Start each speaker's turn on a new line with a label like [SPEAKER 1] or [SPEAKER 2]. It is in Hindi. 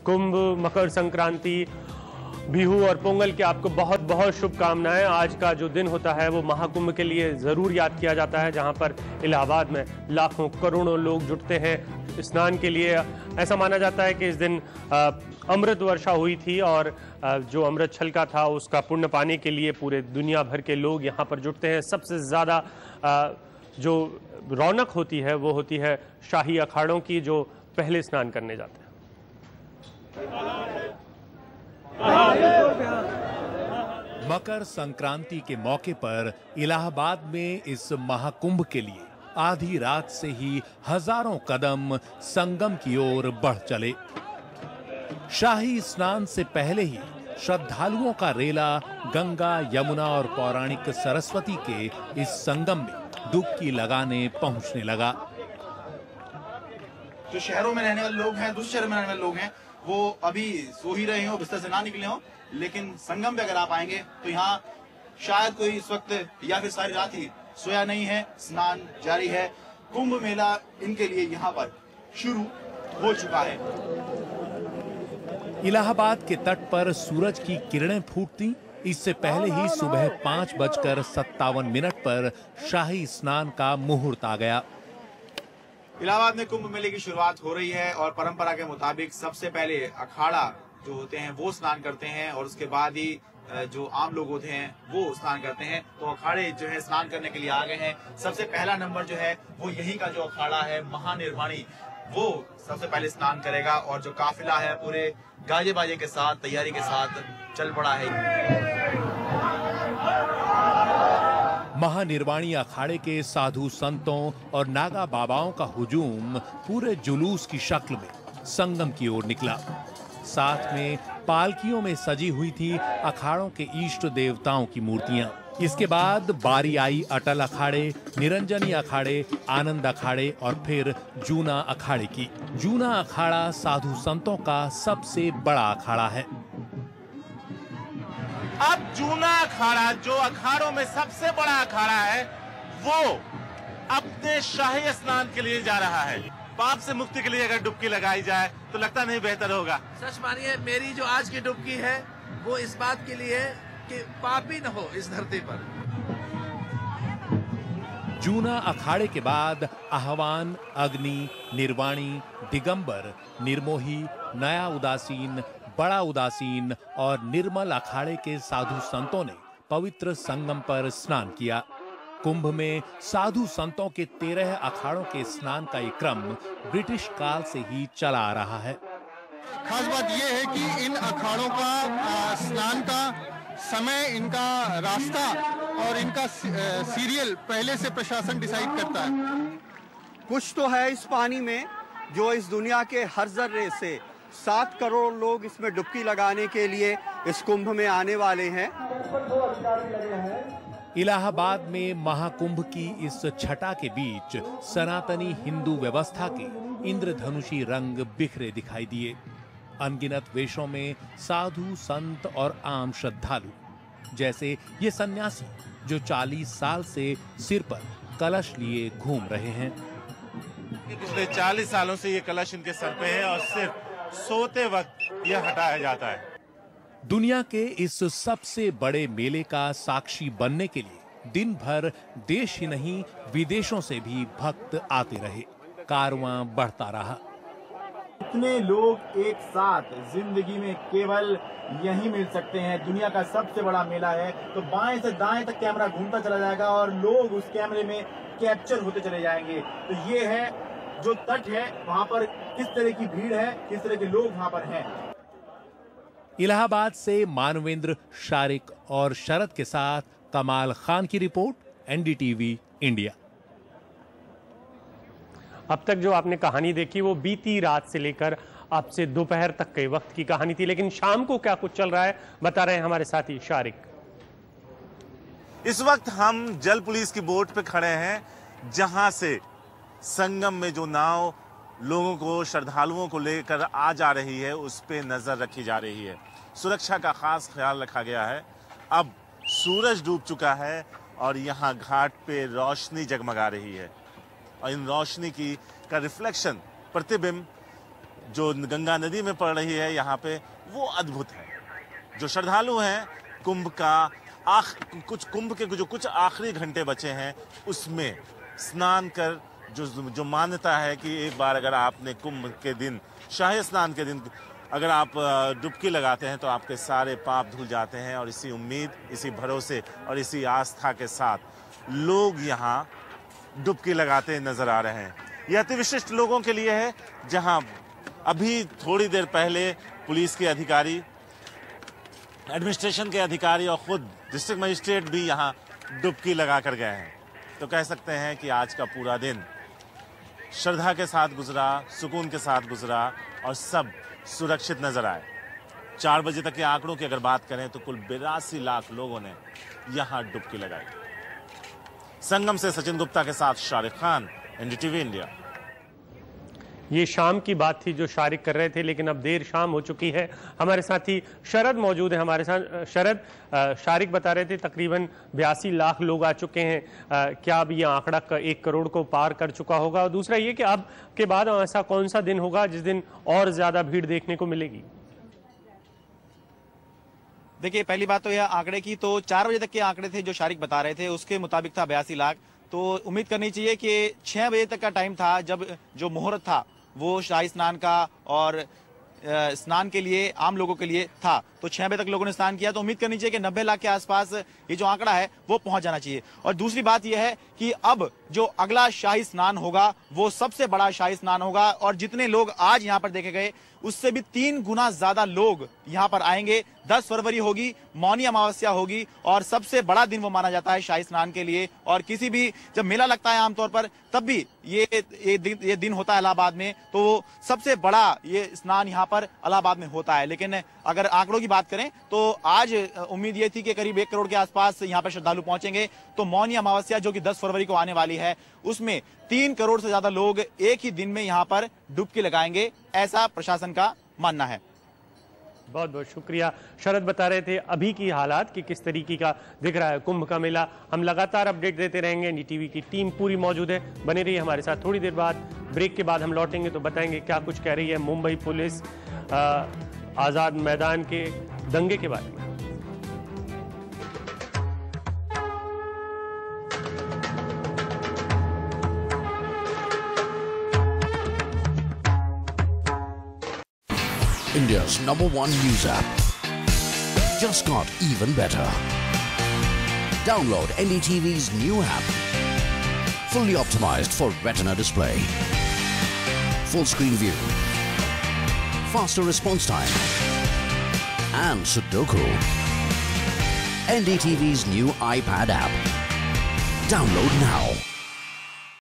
[SPEAKER 1] कुंभ, मकर संक्रांति, बिहू और पोंगल की आपको बहुत बहुत शुभकामनाएं। आज का जो दिन होता है वो महाकुंभ के लिए ज़रूर याद किया जाता है, जहां पर इलाहाबाद में लाखों करोड़ों लोग जुटते हैं स्नान के लिए। ऐसा माना जाता है कि इस दिन अमृत वर्षा हुई थी और जो अमृत छलका था उसका पुण्य पाने के लिए पूरे दुनिया भर के लोग यहाँ पर जुटते हैं। सबसे ज़्यादा जो रौनक होती है वो होती है शाही अखाड़ों की, जो पहले स्नान करने जाते हैं।
[SPEAKER 2] मकर संक्रांति के मौके पर इलाहाबाद में इस महाकुंभ के लिए आधी रात से ही हजारों कदम संगम की ओर बढ़ चले। शाही स्नान से पहले ही श्रद्धालुओं का रेला गंगा, यमुना और पौराणिक सरस्वती के इस संगम में डुबकी लगाने पहुंचने लगा।
[SPEAKER 3] जो शहरों में रहने वाले लोग हैं, दूसरे शहरों में रहने वाले लोग हैं, वो अभी सो ही रहे हो, बिस्तर से ना निकले हो, लेकिन संगम पे अगर आप आएंगे तो यहाँ शायद कोई इस वक्त या फिर सारी रात ही सोया नहीं है। स्नान जारी है। कुंभ मेला इनके लिए यहाँ पर शुरू हो चुका है।
[SPEAKER 2] इलाहाबाद के तट पर सूरज की किरणें फूटती इससे पहले ही सुबह 5:57 पर शाही स्नान का मुहूर्त आ गया।
[SPEAKER 3] इलाहाबाद में कुंभ मेले की शुरुआत हो रही है और परंपरा के मुताबिक सबसे पहले अखाड़ा जो होते हैं वो स्नान करते हैं और उसके बाद ही जो आम लोग होते हैं वो स्नान करते हैं। तो अखाड़े जो है स्नान करने के लिए आ गए हैं। सबसे पहला नंबर जो है वो यही का जो अखाड़ा है महानिर्वाणी, वो सबसे पहले स्नान करेगा और जो काफिला है पूरे गाजे बाजे के साथ तैयारी के साथ चल पड़ा है।
[SPEAKER 2] महानिर्वाणी अखाड़े के साधु संतों और नागा बाबाओं का हुजूम पूरे जुलूस की शक्ल में संगम की ओर निकला। साथ में पालकियों में सजी हुई थी अखाड़ों के इष्ट देवताओं की मूर्तियां। इसके बाद बारी आई अटल अखाड़े, निरंजनी अखाड़े, आनंद अखाड़े और फिर जूना अखाड़े की। जूना अखाड़ा साधु संतों का सबसे बड़ा अखाड़ा है।
[SPEAKER 4] अब जूना अखाड़ा जो अखाड़ों में सबसे बड़ा अखाड़ा है वो अपने शाही स्नान के लिए जा रहा है। पाप से मुक्ति के लिए अगर डुबकी लगाई जाए तो लगता नहीं बेहतर होगा।
[SPEAKER 5] सच मानिए, मेरी जो आज की डुबकी है वो इस बात के लिए कि पाप ही न हो इस धरती पर।
[SPEAKER 2] जूना अखाड़े के बाद आह्वान, अग्नि, निर्वाणी, दिगंबर, निर्मोही, नया उदासीन, बड़ा उदासीन और निर्मल अखाड़े के साधु संतों ने पवित्र संगम पर स्नान किया। कुंभ में साधु संतों के 13 अखाड़ों के स्नान का ये क्रम ब्रिटिश काल से ही चला आ रहा है।
[SPEAKER 6] खास बात यह है कि इन अखाड़ों का स्नान का समय, इनका रास्ता और इनका सीरियल पहले से प्रशासन डिसाइड करता है।
[SPEAKER 7] कुछ तो है इस पानी में जो इस दुनिया के हर जर्रे से 7 करोड़ लोग इसमें डुबकी लगाने के लिए इस कुंभ में आने वाले हैं।
[SPEAKER 2] इलाहाबाद में महाकुंभ की इस छटा के बीच सनातनी हिंदू व्यवस्था के इंद्रधनुषी रंग बिखरे दिखाई दिए। अनगिनत वेशों में साधु संत और आम श्रद्धालु, जैसे ये सन्यासी जो 40 साल से सिर पर कलश लिए घूम रहे हैं।
[SPEAKER 4] पिछले 40 सालों से ये कलश इनके सर पे है और सिर्फ सोते वक्त यह हटाया जाता है।
[SPEAKER 2] दुनिया के इस सबसे बड़े मेले का साक्षी बनने के लिए दिन भर देश ही नहीं विदेशों से भी भक्त आते रहे। कारवां बढ़ता रहा।
[SPEAKER 3] इतने लोग एक साथ जिंदगी में केवल यही मिल सकते हैं। दुनिया का सबसे बड़ा मेला है। तो बाएं से दाएं तक कैमरा घूमता चला जाएगा और लोग उस कैमरे में कैप्चर होते चले जाएंगे। तो ये है जो तट है, वहां पर किस तरह की भीड़ है, किस तरह के लोग वहां पर हैं।
[SPEAKER 2] इलाहाबाद से मानवेंद्र, शारिक और शरद के साथ कमाल खान की रिपोर्ट, एनडीटीवी इंडिया।
[SPEAKER 1] अब तक जो आपने कहानी देखी वो बीती रात से लेकर अब से दोपहर तक के वक्त की कहानी थी, लेकिन शाम को क्या कुछ चल रहा है बता रहे हैं हमारे साथी शारिक।
[SPEAKER 4] इस वक्त हम जल पुलिस की बोट पे खड़े हैं, जहां से संगम में जो नाव लोगों को, श्रद्धालुओं को लेकर आ जा रही है उस पे नजर रखी जा रही है। सुरक्षा का खास ख्याल रखा गया है। अब सूरज डूब चुका है और यहाँ घाट पे रोशनी जगमगा रही है और इन रोशनी का रिफ्लेक्शन, प्रतिबिंब जो गंगा नदी में पड़ रही है यहाँ पे, वो अद्भुत है। जो श्रद्धालु हैं, कुंभ के जो कुछ आखिरी घंटे बचे हैं उसमें स्नान कर जो मान्यता है कि एक बार अगर आपने कुंभ के दिन, शाही स्नान के दिन अगर आप डुबकी लगाते हैं तो आपके सारे पाप धुल जाते हैं। और इसी उम्मीद, इसी भरोसे और इसी आस्था के साथ लोग यहाँ डुबकी लगाते नजर आ रहे हैं। यह अति विशिष्ट लोगों के लिए है, जहां अभी थोड़ी देर पहले पुलिस के अधिकारी, एडमिनिस्ट्रेशन के अधिकारी और खुद डिस्ट्रिक्ट मजिस्ट्रेट भी यहाँ डुबकी लगा कर गए हैं। तो कह सकते हैं कि आज का पूरा दिन श्रद्धा के साथ गुजरा, सुकून के साथ गुजरा और सब सुरक्षित नजर आए। 4 बजे तक के आंकड़ों की अगर बात करें तो कुल 82 लाख लोगों ने यहाँ डुबकी लगाई। संगम से सचिन गुप्ता के साथ शारिक खान, एनडीटीवी इंडिया।
[SPEAKER 1] ये शाम की बात थी जो शारिक कर रहे थे, लेकिन अब देर शाम हो चुकी है। हमारे साथी शरद मौजूद है हमारे साथ। शरद, शारिक बता रहे थे तकरीबन 82 लाख लोग आ चुके हैं। क्या अब ये आंकड़ा 1 करोड़ को पार कर चुका होगा? और दूसरा ये कि अब के बाद ऐसा कौन सा दिन होगा जिस दिन और ज्यादा भीड़ देखने को मिलेगी?
[SPEAKER 3] देखिए, पहली बात तो यह आंकड़े की, तो 4 बजे तक के आंकड़े थे जो शारिक बता रहे थे, उसके मुताबिक था 82 लाख। तो उम्मीद करनी चाहिए कि 6 बजे तक का टाइम था जब जो मुहूर्त था वो शाही स्नान का और स्नान के लिए आम लोगों के लिए था। तो 6 बजे तक लोगों ने स्नान किया, तो उम्मीद करनी चाहिए कि 90 लाख के आसपास ये जो आंकड़ा है वो पहुंच जाना चाहिए। और दूसरी बात यह है कि अब जो अगला शाही स्नान होगा वो सबसे बड़ा शाही स्नान होगा, और जितने लोग आज यहाँ पर देखे गए उससे भी 3 गुना ज्यादा लोग यहाँ पर आएंगे। 10 फरवरी होगी, मौनी अमावस्या होगी, और सबसे बड़ा दिन वो माना जाता है शाही स्नान के लिए। और किसी भी जब मेला लगता है आमतौर पर, तब भी ये दिन होता है इलाहाबाद में, तो सबसे बड़ा ये स्नान यहाँ पर इलाहाबाद में होता है। लेकिन अगर आंकड़ों की बात करें तो आज उम्मीद ये थी कि करीब 1 करोड़ के आसपास यहाँ पर श्रद्धालु पहुंचेंगे। तो मौनी अमावस्या जो कि 10 फरवरी को आने वाली है, उसमें 3 करोड़ से ज्यादा लोग एक ही दिन में यहाँ पर डुबकी लगाएंगे, ऐसा प्रशासन का मानना है।
[SPEAKER 1] बहुत बहुत शुक्रिया। शरद बता रहे थे अभी की हालात कि किस तरीके का दिख रहा है कुंभ का मेला। हम लगातार अपडेट देते रहेंगे। एनडीटीवी की टीम पूरी मौजूद है, बने रहिए हमारे साथ। थोड़ी देर बाद, ब्रेक के बाद हम लौटेंगे तो बताएंगे क्या कुछ कह रही है मुंबई पुलिस आजाद मैदान के दंगे के बारे में।
[SPEAKER 8] India's #1 news app just got even better. Download NDTV's new app. Fully optimized for Retina display. Full screen view. Faster response time. And Sudoku. NDTV's new iPad app. Download now.